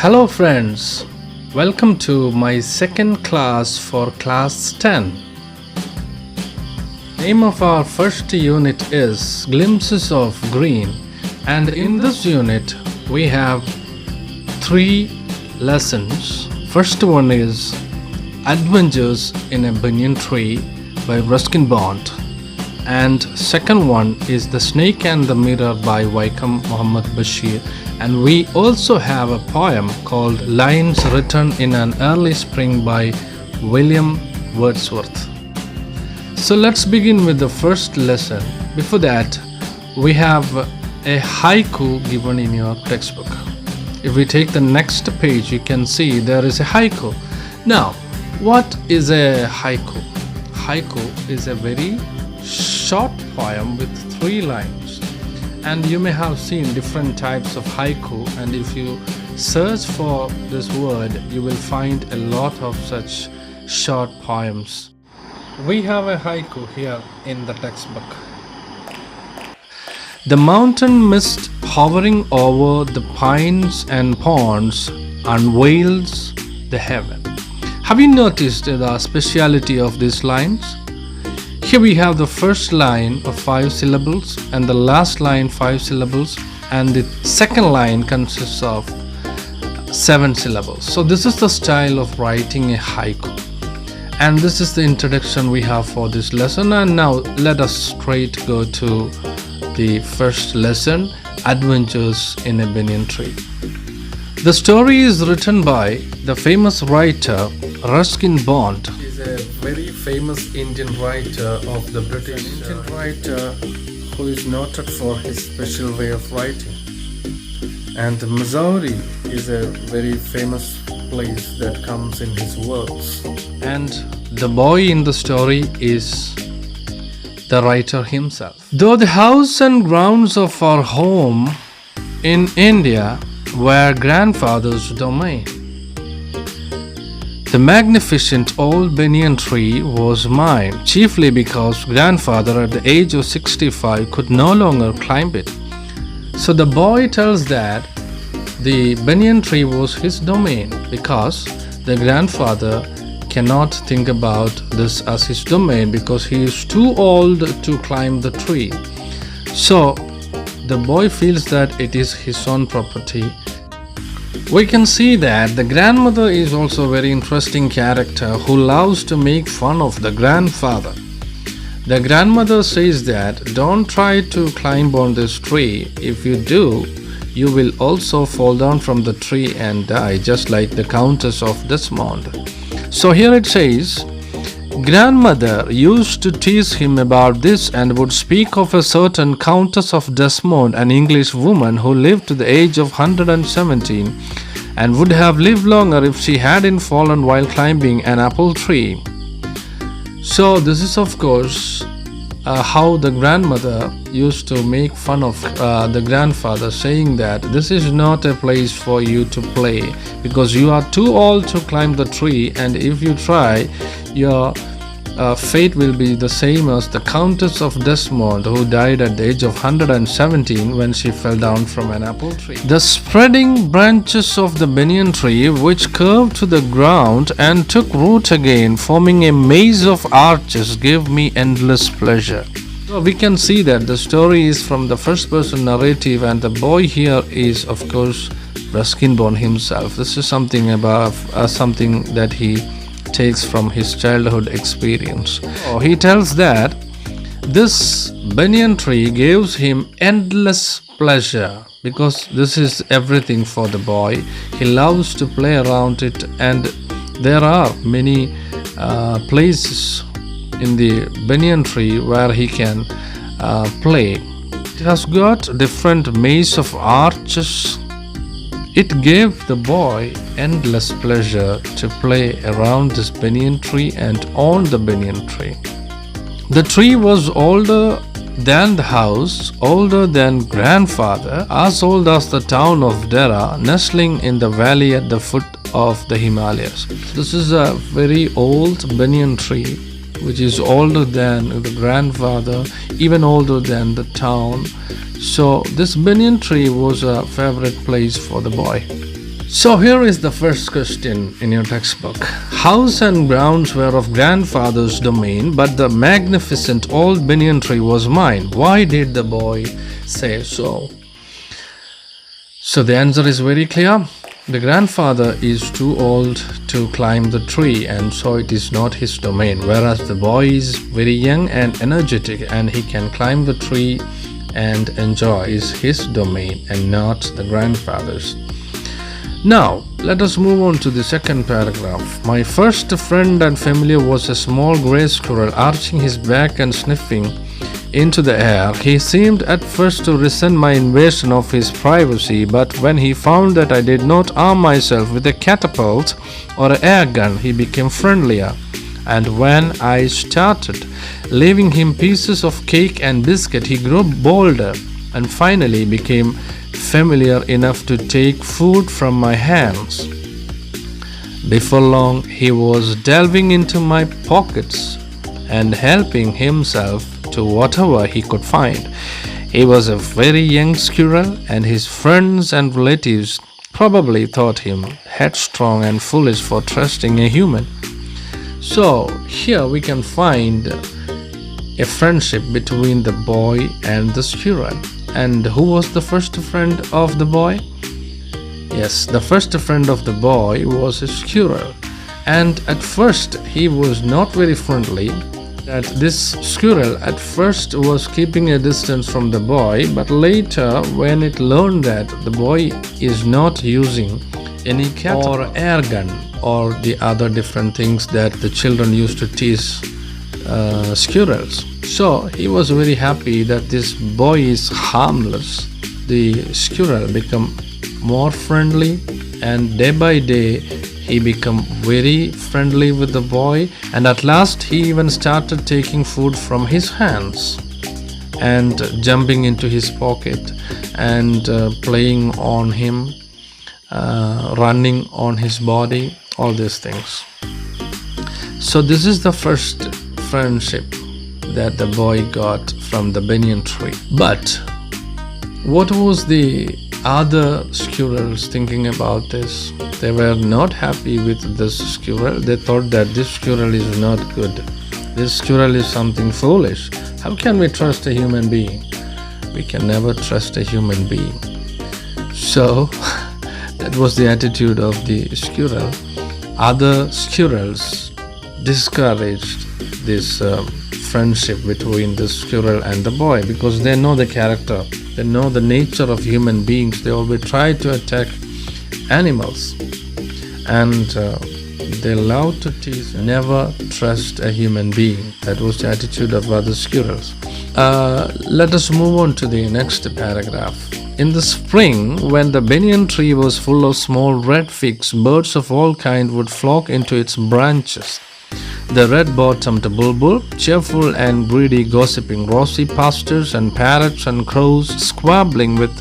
Hello friends, welcome to my second class for class 10. Name of our first unit is Glimpses of Green, and in this unit we have 3 lessons. First one is Adventures in a Banyan Tree by Ruskin Bond, and second one is The Snake and the Mirror by Muhammad Bashir. And we also have a poem called Lines Written in an Early Spring by William Wordsworth. So let's begin with the first lesson. Before that, we have a haiku given in your textbook. If we take the next page, you can see there is a haiku. Now, what is a haiku? Haiku is a very short poem with 3 lines. And you may have seen different types of haiku, and if you search for this word, you will find a lot of such short poems. We have a haiku here in the textbook. The mountain mist hovering over the pines and ponds unveils the heaven. Have you noticed the speciality of these lines? Here we have the first line of 5 syllables and the last line 5 syllables, and the second line consists of 7 syllables. So this is the style of writing a haiku. And this is the introduction we have for this lesson. And now let us straight go to the first lesson, Adventures in a Banyan Tree. The story is written by the famous writer Ruskin Bond. He is a very famous Indian writer of the British. An Indian writer who is noted for his special way of writing. And Missouri is a very famous place that comes in his works. And the boy in the story is the writer himself. Though the house and grounds of our home in India were grandfather's domain, the magnificent old banyan tree was mine, chiefly because grandfather at the age of 65 could no longer climb it. So the boy tells that the banyan tree was his domain because the grandfather cannot think about this as his domain because he is too old to climb the tree. So the boy feels that it is his own property. We can see that the grandmother is also a very interesting character who loves to make fun of the grandfather. The grandmother says that don't try to climb on this tree. If you do, you will also fall down from the tree and die, just like the Countess of Desmond. So here it says, grandmother used to tease him about this and would speak of a certain Countess of Desmond, an English woman who lived to the age of 117 and would have lived longer if she hadn't fallen while climbing an apple tree. So this is of course how the grandmother used to make fun of the grandfather, saying that this is not a place for you to play because you are too old to climb the tree, and if you try, your fate will be the same as the Countess of Desmond, who died at the age of 117 when she fell down from an apple tree. The spreading branches of the banyan tree, which curved to the ground and took root again, forming a maze of arches, gave me endless pleasure. So we can see that the story is from the first person narrative, and the boy here is of course Ruskin Bond himself. This is something about something that he takes from his childhood experience. So he tells that this banyan tree gives him endless pleasure because this is everything for the boy. He loves to play around it, and there are many places in the banyan tree where he can play. It has got different maze of arches. It gave the boy endless pleasure to play around this banyan tree and on the banyan tree. The tree was older than the house, older than grandfather, as old as the town of Dera, nestling in the valley at the foot of the Himalayas. This is a very old banyan tree which is older than the grandfather, even older than the town. So this banyan tree was a favorite place for the boy. So here is the first question in your textbook. House and grounds were of grandfather's domain, but the magnificent old banyan tree was mine. Why did the boy say so? So the answer is very clear. The grandfather is too old to climb the tree, and so it is not his domain, whereas the boy is very young and energetic and he can climb the tree and enjoy. Is his domain and not the grandfather's. Now let us move on to the second paragraph. My first friend and familiar was a small gray squirrel, arching his back and sniffing into the air. He seemed at first to resent my invasion of his privacy, but when he found that I did not arm myself with a catapult or an air gun, he became friendlier. And when I started leaving him pieces of cake and biscuit, he grew bolder and finally became familiar enough to take food from my hands. Before long, he was delving into my pockets and helping himself to whatever he could find. He was a very young squirrel, and his friends and relatives probably thought him headstrong and foolish for trusting a human. So here we can find a friendship between the boy and the squirrel. And who was the first friend of the boy? Yes, the first friend of the boy was a squirrel. And at first he was not very friendly. That this squirrel at first was keeping a distance from the boy, but later when it learned that the boy is not using any catapult or air gun or the other different things that the children used to tease squirrels, so he was very happy that this boy is harmless. The squirrel become more friendly, and day by day he became very friendly with the boy, and at last he even started taking food from his hands and jumping into his pocket and playing on him, running on his body, all these things. So this is the first friendship that the boy got from the banyan tree. But what was the other squirrels thinking about this? They were not happy with this squirrel. They thought that this squirrel is not good. This squirrel is something foolish. How can we trust a human being? We can never trust a human being. So that was the attitude of the squirrel. Other squirrels discouraged this friendship between the squirrel and the boy, because they know the character, they know the nature of human beings. They always try to attack animals, and they love to tease. Never trust a human being. That was the attitude of other squirrels. Let us move on to the next paragraph. In the spring, when the banyan tree was full of small red figs, birds of all kinds would flock into its branches. The red-bottomed bulbul, cheerful and greedy, gossiping, rosy pastors and parrots and crows squabbling with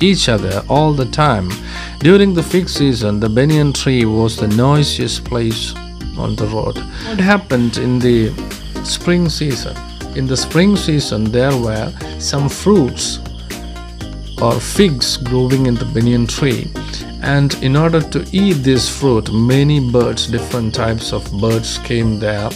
each other all the time. During the fig season, the banyan tree was the noisiest place on the road. What happened in the spring season? In the spring season, there were some fruits or figs growing in the banyan tree, and in order to eat this fruit, many birds, different types of birds came there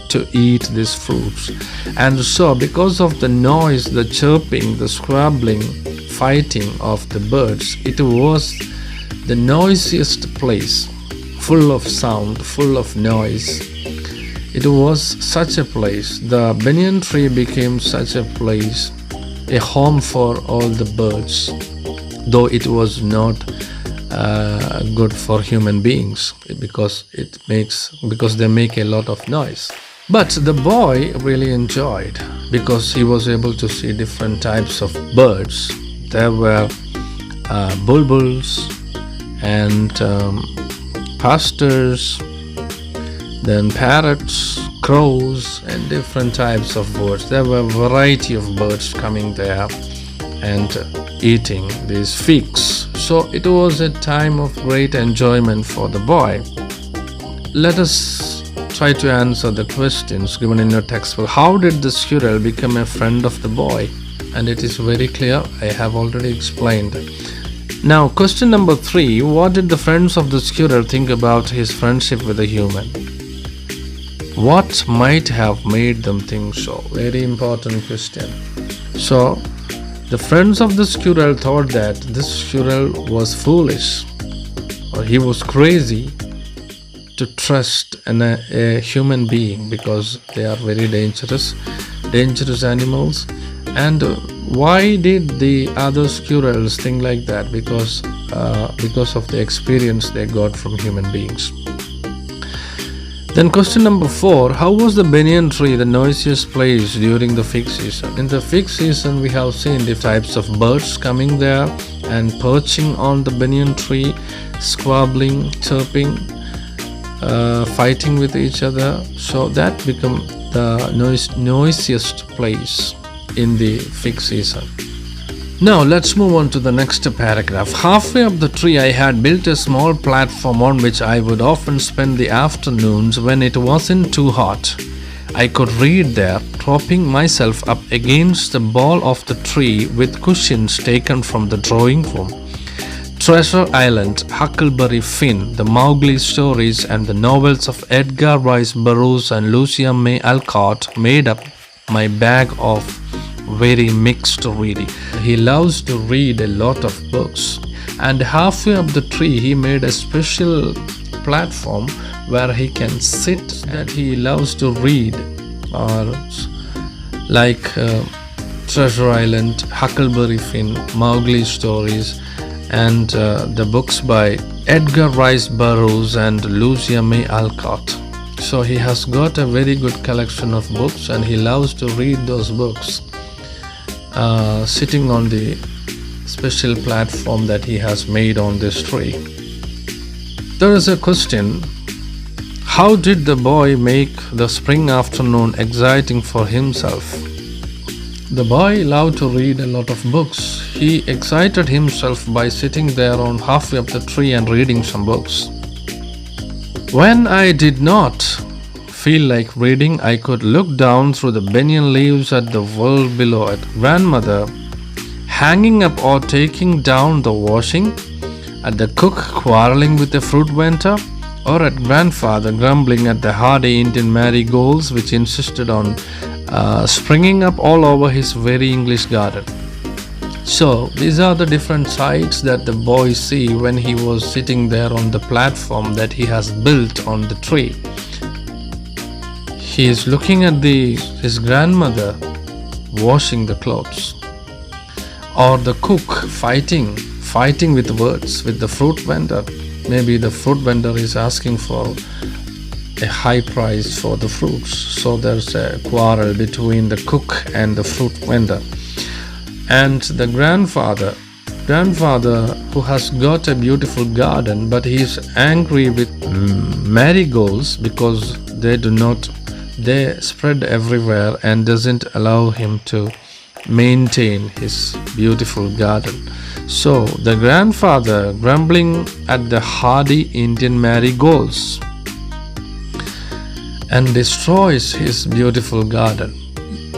to eat these fruits. And so because of the noise, the chirping, the squabbling, fighting of the birds, it was the noisiest place, full of sound, full of noise. It was such a place. The banyan tree became such a place, a home for all the birds, though it was not good for human beings because they make a lot of noise. But the boy really enjoyed, because he was able to see different types of birds. There were bulbuls and pastors, then parrots, crows, and different types of birds. There were a variety of birds coming there and eating these figs. So it was a time of great enjoyment for the boy. Let us try to answer the questions given in your textbook. How did the squirrel become a friend of the boy? And it is very clear. I have already explained. Now, question number 3. What did the friends of the squirrel think about his friendship with a human? What might have made them think so? Very important question. So, the friends of the squirrel thought that this squirrel was foolish, or he was crazy to trust a human being, because they are very dangerous animals. And why did the other squirrels think like that? Because of the experience they got from human beings. Then question number 4. How was the banyan tree the noisiest place during the fig season? In the fig season, we have seen the types of birds coming there and perching on the banyan tree, squabbling, chirping, fighting with each other. So that became the noisiest place in the fig season. Now let's move on to the next paragraph. Halfway up the tree, I had built a small platform on which I would often spend the afternoons when it wasn't too hot. I could read there, propping myself up against the bole of the tree with cushions taken from the drawing room. Treasure Island, Huckleberry Finn, the Mowgli stories, and the novels of Edgar Rice Burroughs and Lucia May Alcott made up my bag of very mixed reading. He loves to read a lot of books, and halfway up the tree he made a special platform where he can sit, that he loves to read, or like Treasure Island, Huckleberry Finn, Mowgli stories, and the books by Edgar Rice Burroughs and Lucia May Alcott. So he has got a very good collection of books, and he loves to read those books, sitting on the special platform that he has made on this tree. There is a question: how did the boy make the spring afternoon exciting for himself? The boy loved to read a lot of books. He excited himself by sitting there on halfway up the tree and reading some books. When I did not feel like reading, I could look down through the banyan leaves at the world below, at grandmother hanging up or taking down the washing, at the cook quarreling with the fruit vendor, or at grandfather grumbling at the hardy Indian marigolds which insisted on springing up all over his very English garden. So these are the different sights that the boy see when he was sitting there on the platform that he has built on the tree. He is looking at his grandmother washing the clothes, or the cook fighting with words with the fruit vendor. Maybe the fruit vendor is asking for a high price for the fruits, so there's a quarrel between the cook and the fruit vendor. And the grandfather who has got a beautiful garden, but he is angry with marigolds because they spread everywhere and doesn't allow him to maintain his beautiful garden. So the grandfather grumbling at the hardy Indian marigolds and destroys his beautiful garden.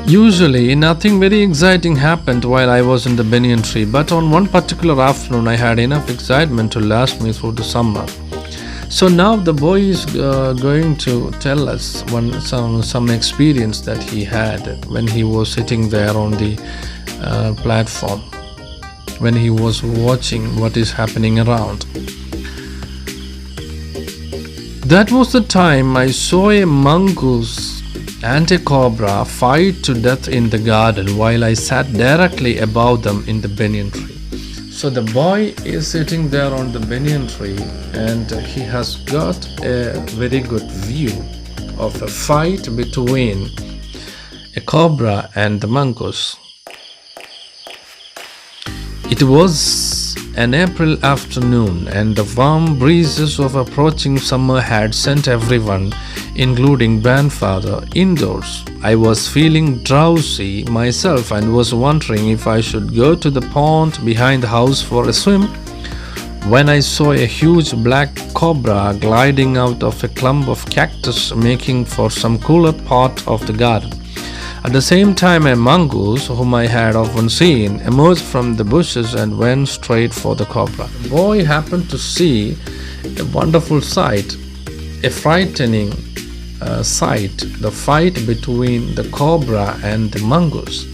Usually nothing very exciting happened while I was in the banyan tree, but on one particular afternoon I had enough excitement to last me through the summer. So now the boy is going to tell us some experience that he had when he was sitting there on the platform, when he was watching what is happening around. That was the time I saw a mongoose and a cobra fight to death in the garden while I sat directly above them in the banyan tree. So the boy is sitting there on the banyan tree, and he has got a very good view of a fight between a cobra and the mongoose. It was an April afternoon, and the warm breezes of approaching summer had sent everyone, including grandfather, indoors. I was feeling drowsy myself and was wondering if I should go to the pond behind the house for a swim, when I saw a huge black cobra gliding out of a clump of cactus, making for some cooler part of the garden. At the same time, a mongoose, whom I had often seen, emerged from the bushes and went straight for the cobra. The boy happened to see a wonderful sight, a frightening sight, the fight between the cobra and the mongoose.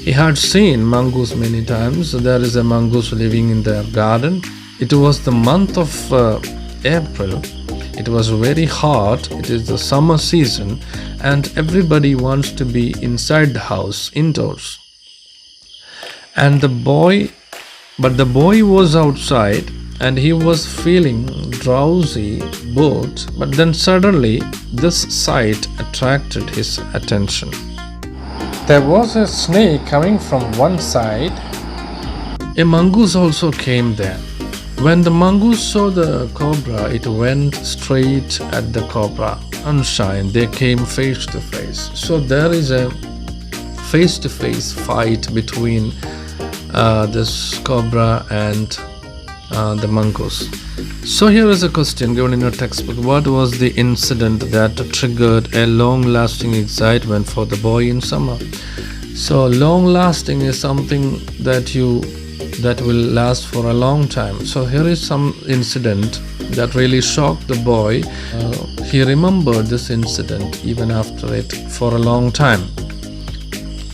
He had seen mongoose many times. There is a mongoose living in the garden. It was the month of April. It was very hot. It is the summer season, and everybody wants to be inside the house, indoors. And the boy was outside, and he was feeling drowsy, bored. But then suddenly, this sight attracted his attention. There was a snake coming from one side. A mongoose also came there. When the mongoose saw the cobra, it went straight at the cobra. Sunshine, they came face to face. So there is a face-to-face fight between this cobra and the mongoose. So here is a question given in your textbook. What was the incident that triggered a long-lasting excitement for the boy in summer? So long-lasting is something that will last for a long time. So here is some incident that really shocked the boy. He remembered this incident even after it for a long time.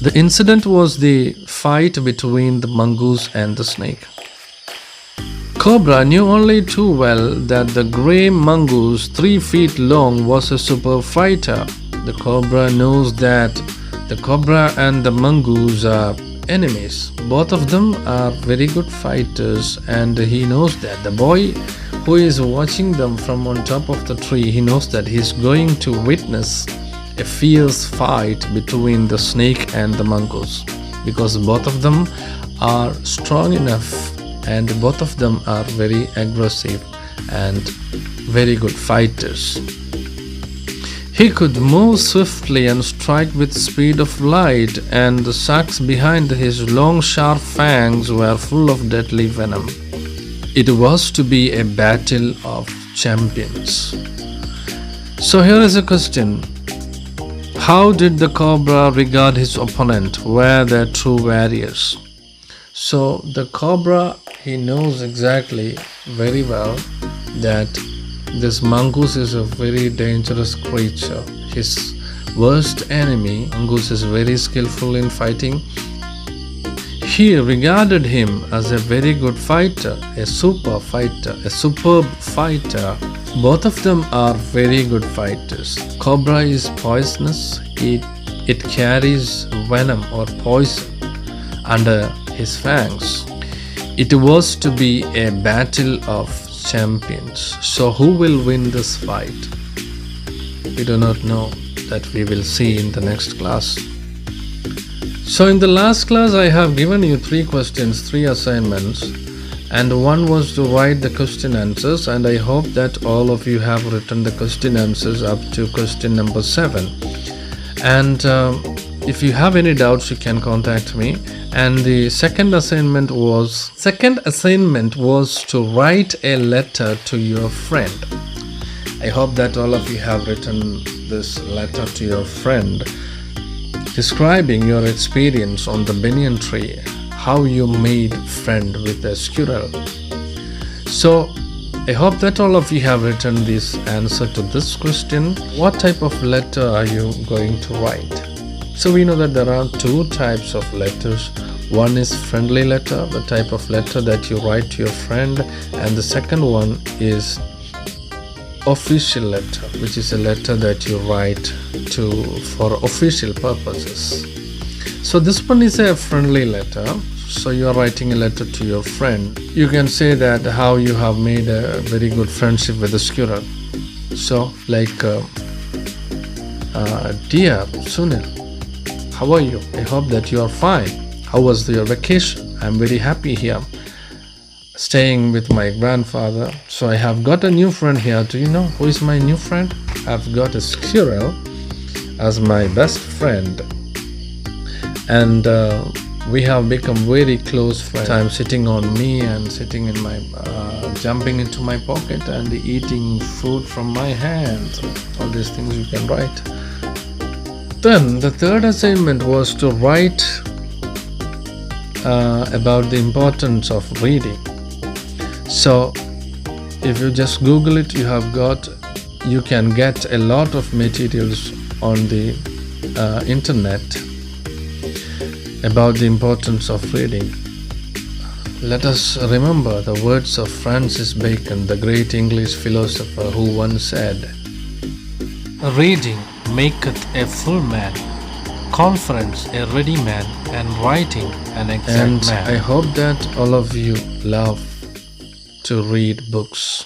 The incident was the fight between the mongoose and the snake. Cobra knew only too well that the grey mongoose, 3 feet long, was a super fighter. The cobra knows that the cobra and the mongoose are enemies. Both of them are very good fighters, and he knows that. The boy who is watching them from on top of the tree, he knows that he is going to witness a fierce fight between the snake and the mongoose, because both of them are strong enough and both of them are very aggressive and very good fighters. He could move swiftly and strike with speed of light, and the sacs behind his long sharp fangs were full of deadly venom. It was to be a battle of champions. So here is a question. How did the cobra regard his opponent? Were they true warriors? So the cobra, he knows exactly very well that this mongoose is a very dangerous creature. His worst enemy, mongoose, is very skillful in fighting. He regarded him as a very good fighter, a superb fighter. Both of them are very good fighters. Cobra is poisonous. It carries venom or poison under his fangs. It was to be a battle of champions. So who will win this fight? We do not know. That we will see in the next class. So in the last class, I have given you 3 questions, 3 assignments, and one was to write the question answers, and I hope that all of you have written the question answers up to question number 7. And if you have any doubts, you can contact me. And the second assignment was to write a letter to your friend. I hope that all of you have written this letter to your friend, describing your experience on the banyan tree, how you made friend with a squirrel. So I hope that all of you have written this answer to this question. What type of letter are you going to write? So we know that there are 2 types of letters. One is friendly letter, the type of letter that you write to your friend, and the second one is official letter, which is a letter that you write for official purposes. So this one is a friendly letter. So you are writing a letter to your friend. You can say that how you have made a very good friendship with the squirrel. So like, dear Sunil, how are you? I hope that you are fine. How was your vacation? I'm very happy here, staying with my grandfather. So I have got a new friend here. Do you know who is my new friend? I've got a squirrel as my best friend, and we have become very close friends. I'm sitting on me and sitting in my jumping into my pocket and eating food from my hand. All these things you can write. Then the third assignment was to write about the importance of reading. So if you just Google it, you can get a lot of materials on the internet about the importance of reading. Let us remember the words of Francis Bacon, the great English philosopher, who once said, "Reading maketh a full man, conference a ready man, and writing an exact man." I hope that all of you love to read books.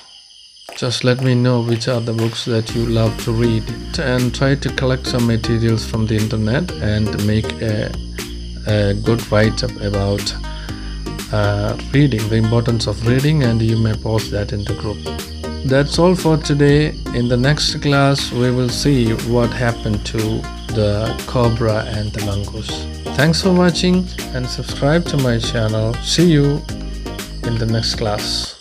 Just let me know which are the books that you love to read, and try to collect some materials from the internet and make a good write-up about reading, the importance of reading, and you may post that in the group. That's all for today. In the next class, we will see what happened to the cobra and the mongoose. Thanks for watching and subscribe to my channel. See you in the next class.